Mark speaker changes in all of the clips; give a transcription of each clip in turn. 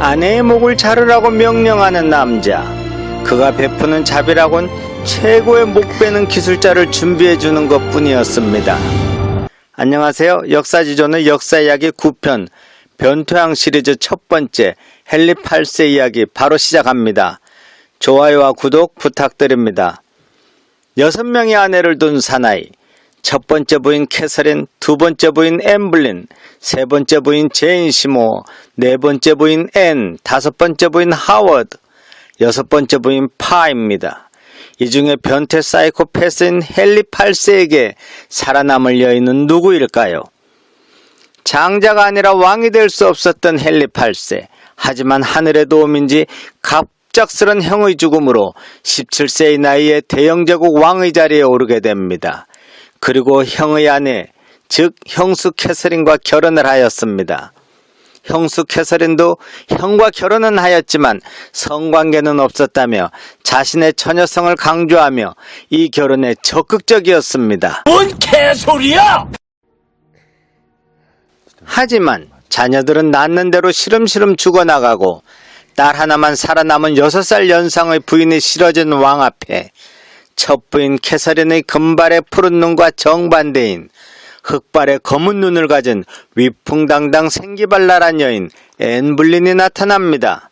Speaker 1: 아내의 목을 자르라고 명령하는 남자. 그가 베푸는 자비라곤 최고의 목 베는 기술자를 준비해주는 것뿐이었습니다. 안녕하세요. 역사지존의 역사이야기 9편 변토양 시리즈 첫 번째 헨리 8세 이야기 바로 시작합니다. 좋아요와 구독 부탁드립니다. 6명의 아내를 둔 사나이. 첫 번째 부인 캐서린, 두 번째 부인 엠블린, 세 번째 부인 제인 시모, 네 번째 부인 앤, 다섯 번째 부인 하워드, 여섯 번째 부인 파입니다. 이 중에 변태 사이코패스인 헨리 8세에게 살아남을 여인은 누구일까요? 장자가 아니라 왕이 될 수 없었던 헨리 8세. 하지만 하늘의 도움인지 갑작스런 형의 죽음으로 17세의 나이에 대영제국 왕의 자리에 오르게 됩니다. 그리고 형의 아내, 즉 형수 캐서린과 결혼을 하였습니다. 형수 캐서린도 형과 결혼은 하였지만 성관계는 없었다며 자신의 처녀성을 강조하며 이 결혼에 적극적이었습니다.
Speaker 2: 뭔 개소리야!
Speaker 1: 하지만 자녀들은 낳는 대로 시름시름 죽어나가고 딸 하나만 살아남은 6살 연상의 부인이 실어진 왕 앞에 첫 부인 캐서린의 금발의 푸른 눈과 정반대인 흑발의 검은 눈을 가진 위풍당당 생기발랄한 여인 앤블린이 나타납니다.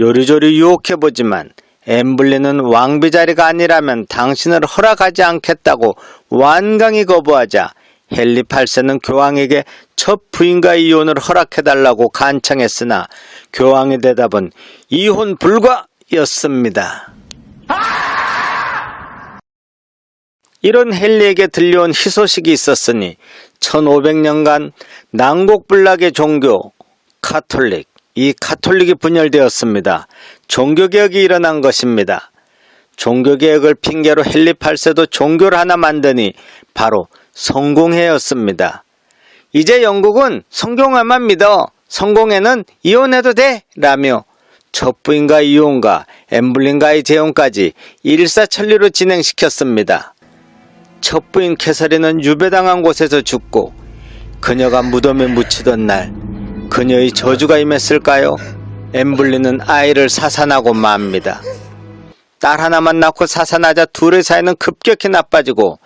Speaker 1: 요리조리 유혹해보지만 앤블린은 왕비 자리가 아니라면 당신을 허락하지 않겠다고 완강히 거부하자 헨리 8세는 교황에게 첫 부인과의 이혼을 허락해달라고 간청했으나 교황의 대답은 이혼 불가였습니다. 이런 헨리에게 들려온 희소식이 있었으니 1500년간 난곡불락의 종교 카톨릭, 이 카톨릭이 분열되었습니다. 종교개혁이 일어난 것입니다. 종교개혁을 핑계로 헨리 8세도 종교를 하나 만드니 바로 성공회였습니다. 이제 영국은 성공회만 믿어. 성공회는 이혼해도 돼! 라며 첫 부인과 이혼과 엠블린과의 재혼까지 일사천리로 진행시켰습니다. 첫 부인 캐서린은 유배당한 곳에서 죽고 그녀가 무덤에 묻히던 날 그녀의 저주가 임했을까요? 엠블린은 아이를 사산하고 맙니다. 딸 하나만 낳고 사산하자 둘의 사이는 급격히 나빠지고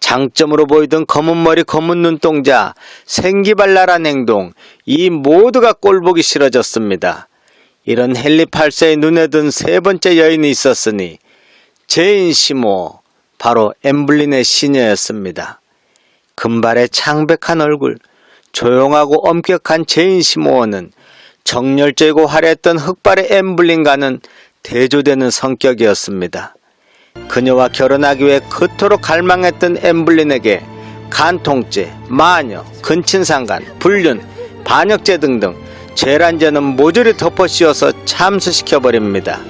Speaker 1: 장점으로 보이던 검은 머리 검은 눈동자 생기발랄한 행동 이 모두가 꼴보기 싫어졌습니다. 이런 헨리 8세의 눈에 든 세 번째 여인이 있었으니 제인 시모 바로 엠블린의 시녀였습니다. 금발의 창백한 얼굴, 조용하고 엄격한 제인 시모어는 정열적이고 화려했던 흑발의 엠블린과는 대조되는 성격이었습니다. 그녀와 결혼하기 위해 그토록 갈망했던 엠블린에게 간통죄, 마녀, 근친상간, 불륜, 반역죄 등등 죄란 죄는 모조리 덮어씌워서 참수시켜버립니다.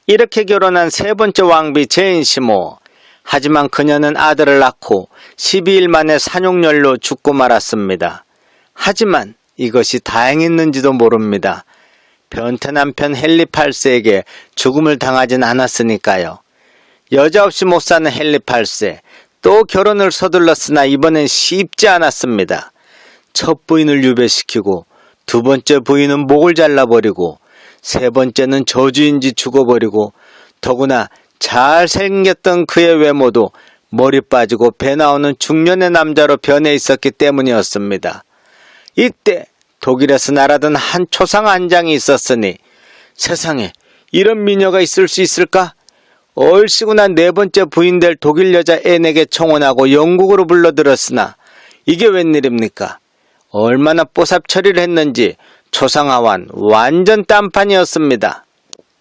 Speaker 1: 이렇게 결혼한 세 번째 왕비 제인 시모. 하지만 그녀는 아들을 낳고 12일 만에 산용열로 죽고 말았습니다. 하지만 이것이 다행했는지도 모릅니다. 변태 남편 헨리 8세에게 죽음을 당하진 않았으니까요. 여자 없이 못 사는 헨리 8세. 또 결혼을 서둘렀으나 이번엔 쉽지 않았습니다. 첫 부인을 유배시키고 두 번째 부인은 목을 잘라버리고 세 번째는 저주인지 죽어버리고 더구나 잘생겼던 그의 외모도 머리 빠지고 배 나오는 중년의 남자로 변해 있었기 때문이었습니다. 이때 독일에서 날아든 한 초상 안장이 있었으니 세상에 이런 미녀가 있을 수 있을까? 얼씨구나 네 번째 부인 될 독일 여자 앤에게 청혼하고 영국으로 불러들였으나 이게 웬일입니까? 얼마나 뽀삽 처리를 했는지 초상화환 완전 딴판이었습니다.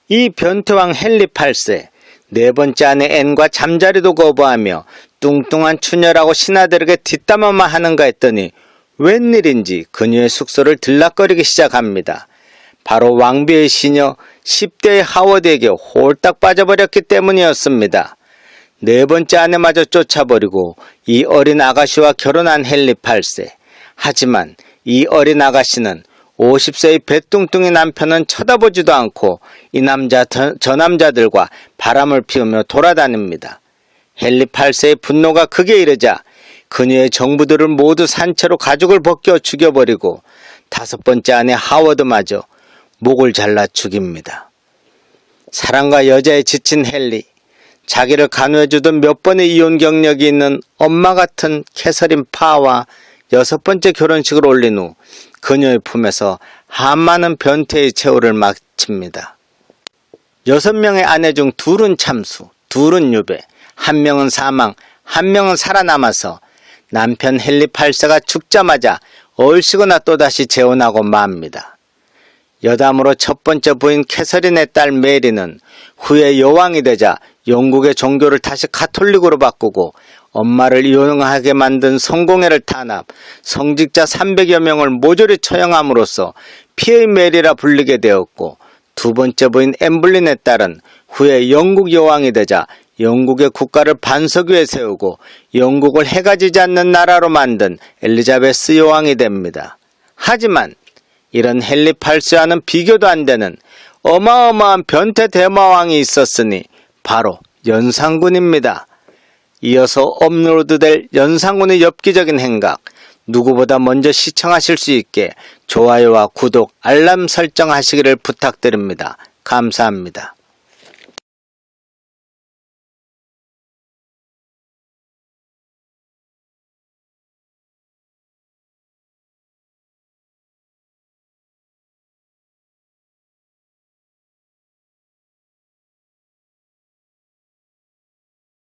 Speaker 1: 이 변태왕 헨리 8세 네 번째 아내 앤과 잠자리도 거부하며 뚱뚱한 추녀라고 신하들에게 뒷담화만 하는가 했더니 웬일인지 그녀의 숙소를 들락거리기 시작합니다. 바로 왕비의 시녀 10대의 하워드에게 홀딱 빠져버렸기 때문이었습니다. 네 번째 아내마저 쫓아버리고 이 어린 아가씨와 결혼한 헨리 8세. 하지만 이 어린 아가씨는 50세의 배뚱뚱이 남편은 쳐다보지도 않고 이 남자 저 남자들과 바람을 피우며 돌아다닙니다. 헨리 8세의 분노가 극에 이르자 그녀의 정부들을 모두 산채로 가죽을 벗겨 죽여버리고 다섯 번째 아내 하워드마저 목을 잘라 죽입니다. 사랑과 여자에 지친 헨리, 자기를 간호해주던 몇 번의 이혼 경력이 있는 엄마 같은 캐서린 파와 6번째 결혼식을 올린 후 그녀의 품에서 한많은 변태의 최후를 마칩니다. 6명의 아내 중 2은 참수, 2은 유배, 1명은 사망, 1명은 살아남아서 남편 헨리 8세가 죽자마자 얼씨구나 또다시 재혼하고 맙니다. 여담으로 첫 번째 부인 캐서린의 딸 메리는 후에 여왕이 되자 영국의 종교를 다시 가톨릭으로 바꾸고 엄마를 이혼하게 만든 성공회를 탄압, 성직자 300여 명을 모조리 처형함으로써 피의 메리라 불리게 되었고, 두 번째 부인 엠블린의 딸은 후에 영국 여왕이 되자 영국의 국가를 반석 위에 세우고 영국을 해가 지지 않는 나라로 만든 엘리자베스 여왕이 됩니다. 하지만 이런 헨리 8세와는 비교도 안 되는 어마어마한 변태 대마왕이 있었으니 바로 연산군입니다. 이어서 업로드될 연산군의 엽기적인 행각, 누구보다 먼저 시청하실 수 있게 좋아요와 구독, 알람 설정하시기를 부탁드립니다. 감사합니다.